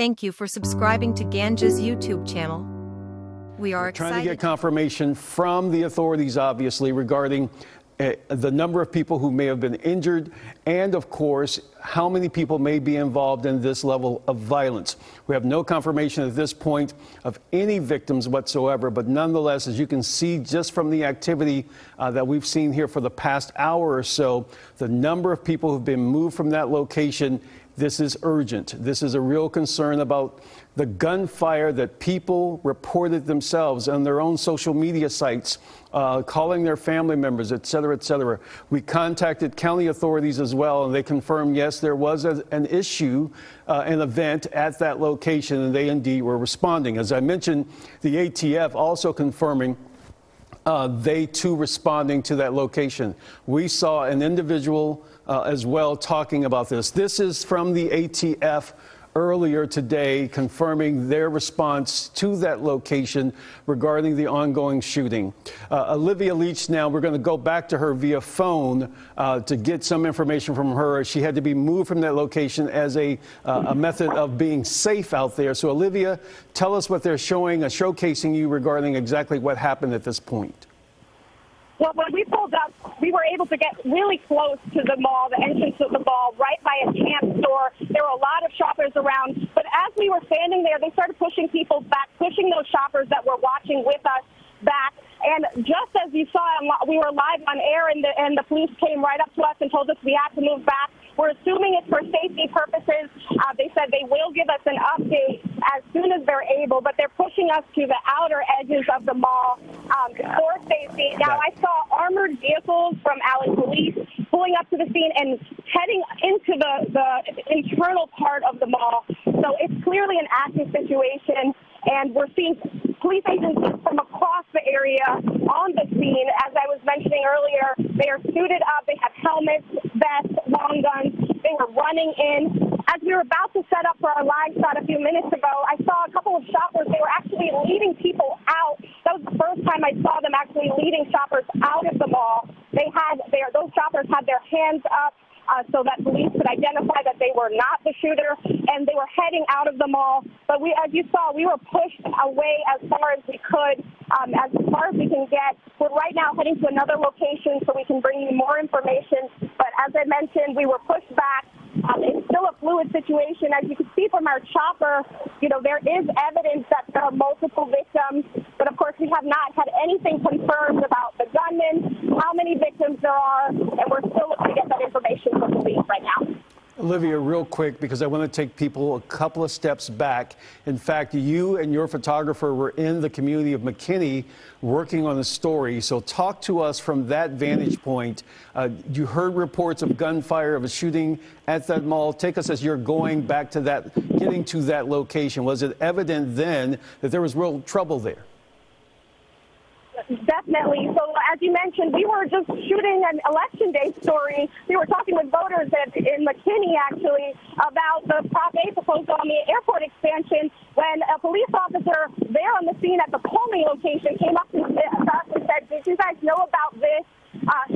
Thank you for subscribing to Ganja's YouTube channel. We are trying to get confirmation from the authorities, obviously, regarding the number of people who may have been injured and, of course, how many people may be involved in this level of violence. We have no confirmation at this point of any victims whatsoever, but nonetheless, as you can see just from the activity that we've seen here for the past hour or so, the number of people who've been moved from that location, this is urgent. This is a real concern about the gunfire that people reported themselves on their own social media sites, calling their family members, et cetera, et cetera. We contacted county authorities as well, and they confirmed, yes, there was an issue, an event at that location, and they indeed were responding. As I mentioned, the ATF also confirming they too responding to that location. We saw an individual as well talking about this. This is from the ATF earlier today, confirming their response to that location regarding the ongoing shooting. Olivia Leach, now we're going to go back to her via phone to get some information from her. She had to be moved from that location as a method of being safe out there. So Olivia, tell us what they're showcasing you regarding exactly what happened at this point. Well, when we pulled up, we were able to get really close to the mall, the entrance of the mall, right by a camp store. There were a lot of shoppers around. But as we were standing there, they started pushing people back, pushing those shoppers that were watching with us back. And just as you saw, we were live on air, and the police came right up to us and told us we had to move back. We're assuming it's for safety purposes. They said they will give us an update as soon as they're able, but they're pushing us to the outer edges of the mall for safety. Now, I saw armored vehicles from Allen Police pulling up to the scene and heading into the internal part of the mall. So it's clearly an active situation, and we're seeing police agents from across the area on the scene. As I was mentioning earlier, they are suited up. They have helmets, vests, long guns. They were running in. As we were about to set up for our live shot a few minutes ago, I saw a couple of shoppers. They were actually leading people out. That was the first time I saw them actually leading shoppers out of the mall. Those shoppers had their hands up so that police could identify that they were not the shooter, and they were heading out of the mall. But as you saw, we were pushed away as far as we could, as far as we can get. We're right now heading to another location so we can bring you more information. But as I mentioned, we were pushed back. It's still a fluid situation. As you can see from our chopper, there is evidence that there are multiple victims. But, of course, we have not had anything confirmed about the gunman, how many victims there are, and we're still looking to get that information from police right now. Olivia, real quick, because I want to take people a couple of steps back. In fact, you and your photographer were in the community of McKinney working on the story. So talk to us from that vantage point. You heard reports of gunfire, of a shooting at that mall. Take us as you're going back to that, getting to that location. Was it evident then that there was real trouble there? Definitely. So as you mentioned, we were just shooting an election day story. We were talking with voters in McKinney, actually, about the Prop A proposal on the airport expansion when a police officer there on the scene at the polling location came up to us and said, "Did you guys know about this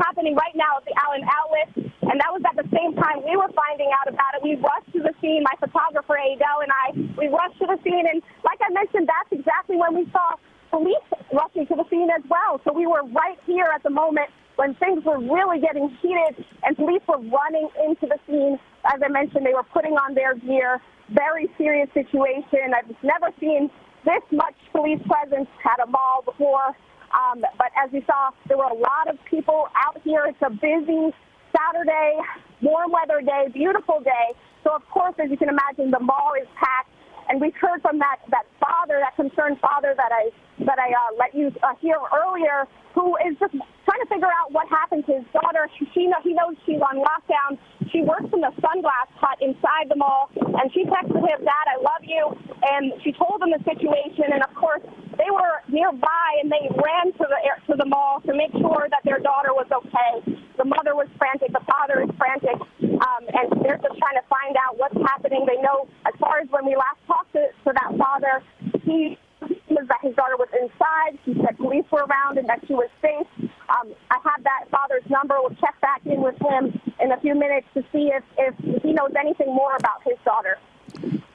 happening right now at the Allen Outlet?" And that was at the same time we were finding out about it. We rushed to the scene, my photographer, Adele, and we rushed to the scene. And like I mentioned, that's exactly when we saw police rushing to the scene as well. So we were right here at the moment when things were really getting heated and police were running into the scene. As I mentioned, they were putting on their gear. Very serious situation. I've never seen this much police presence at a mall before. But as you saw, there were a lot of people out here. It's a busy Saturday, warm weather day, beautiful day. So, of course, as you can imagine, the mall is packed. And we've heard from that father, that concerned father that I let you hear earlier, who is just trying to figure out what happened to his daughter. He knows she's on lockdown. She works in the sunglass hut inside the mall, and she texted him, "Dad, I love you." And she told him the situation, and of course they were nearby, and they ran to the mall to make sure that their daughter was okay. The mother was frantic, the father is frantic, and they're just trying to find out what's happening. They know, as far as when we last talked to that father, he was that his daughter was inside. He said police were around and that she was safe. I have that father's number. We'll check back in with him in a few minutes to see if he knows anything more about his daughter.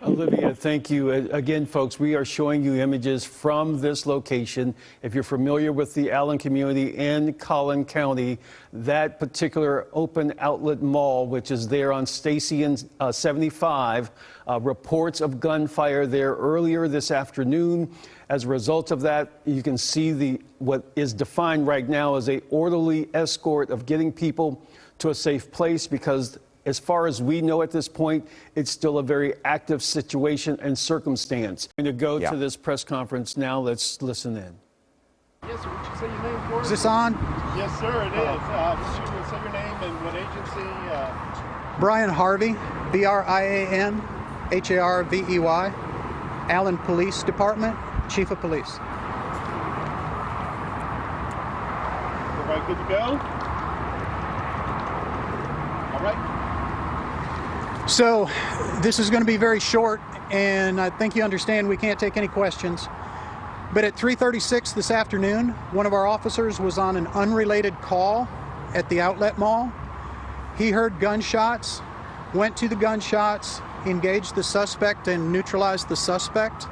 Olivia, thank you. Again, folks, we are showing you images from this location. If you're familiar with the Allen community in Collin County, that particular open outlet mall, which is there on Stacy and 75, reports of gunfire there earlier this afternoon. As a result of that, you can see what is defined right now as an orderly escort of getting people to a safe place, because as far as we know at this point, it's still a very active situation and circumstance. I'm going to go to this press conference now. Let's listen in. Yes, sir. Would you say your name for us? Is this on? Yes, sir, it is. Would you say your name and what agency? Brian Harvey, Brian Harvey, Allen Police Department, Chief of Police. Everybody good to go? All right. So this is going to be very short, and I think you understand we can't take any questions. But at 3:36 this afternoon, one of our officers was on an unrelated call at the outlet mall. He heard gunshots, went to the gunshots, engaged the suspect and neutralized the suspect.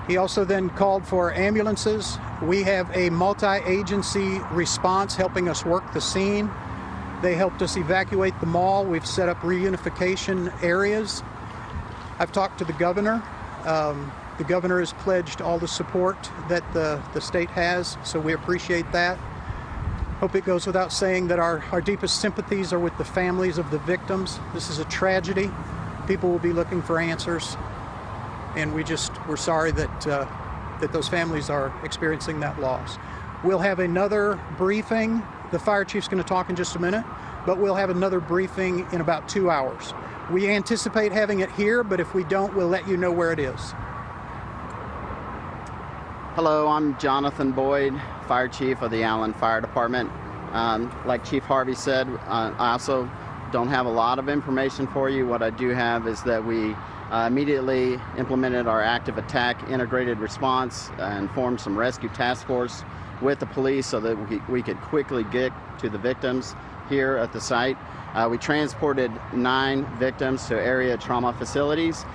He also then called for ambulances. We have a multi-agency response helping us work the scene. They helped us evacuate the mall. We've set up reunification areas. I've talked to the governor. The governor has pledged all the support that the state has, so we appreciate that. Hope it goes without saying that our deepest sympathies are with the families of the victims. This is a tragedy. People will be looking for answers, and we're sorry that those families are experiencing that loss. We'll have another briefing. The fire chief's going to talk in just a minute, but we'll have another briefing in about 2 hours. We anticipate having it here, but if we don't, we'll let you know where it is. Hello, I'm Jonathan Boyd, Fire Chief of the Allen Fire Department. Like Chief Harvey said, I also don't have a lot of information for you. What I do have is that we immediately implemented our active attack integrated response and formed some rescue task force with the police so that we could quickly get to the victims here at the site. We transported 9 victims to area trauma facilities.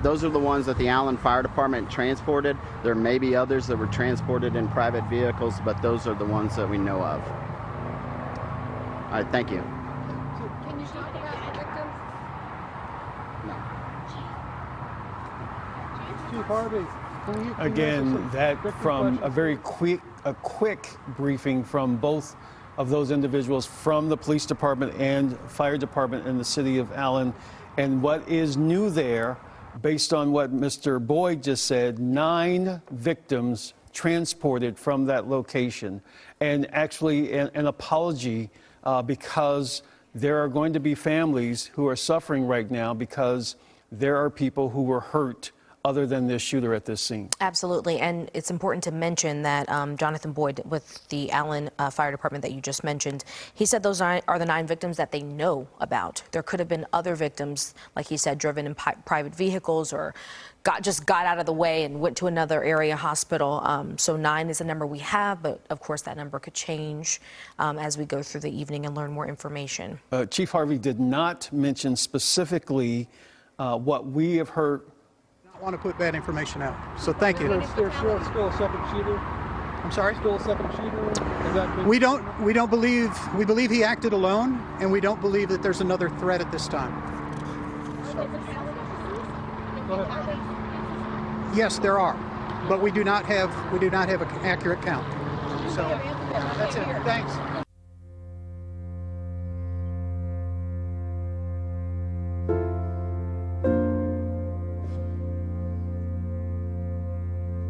Those are the ones that the Allen Fire Department transported. There may be others that were transported in private vehicles, but those are the ones that we know of. All right, thank you. Can you talk about the victims? No. Chief Harvey. Again, that from a quick briefing from both of those individuals from the police department and fire department in the city of Allen. And what is new there, based on what Mr. Boyd just said, 9 victims transported from that location. And actually an apology because there are going to be families who are suffering right now because there are people who were hurt other than this shooter at this scene. Absolutely, and it's important to mention that Jonathan Boyd with the Allen Fire Department that you just mentioned, he said those are the 9 victims that they know about. There could have been other victims, like he said, driven in private vehicles or just got out of the way and went to another area hospital. So 9 is the number we have, but of course that number could change as we go through the evening and learn more information. Chief Harvey did not mention specifically what we have heard. I want to put bad information out. So thank you. There's still a second shooter. I'm sorry? Still a second shooter. Is that We believe he acted alone, and we don't believe that there's another threat at this time. Go ahead. Yes, there are, but we do not have an accurate count. So that's it. Thanks.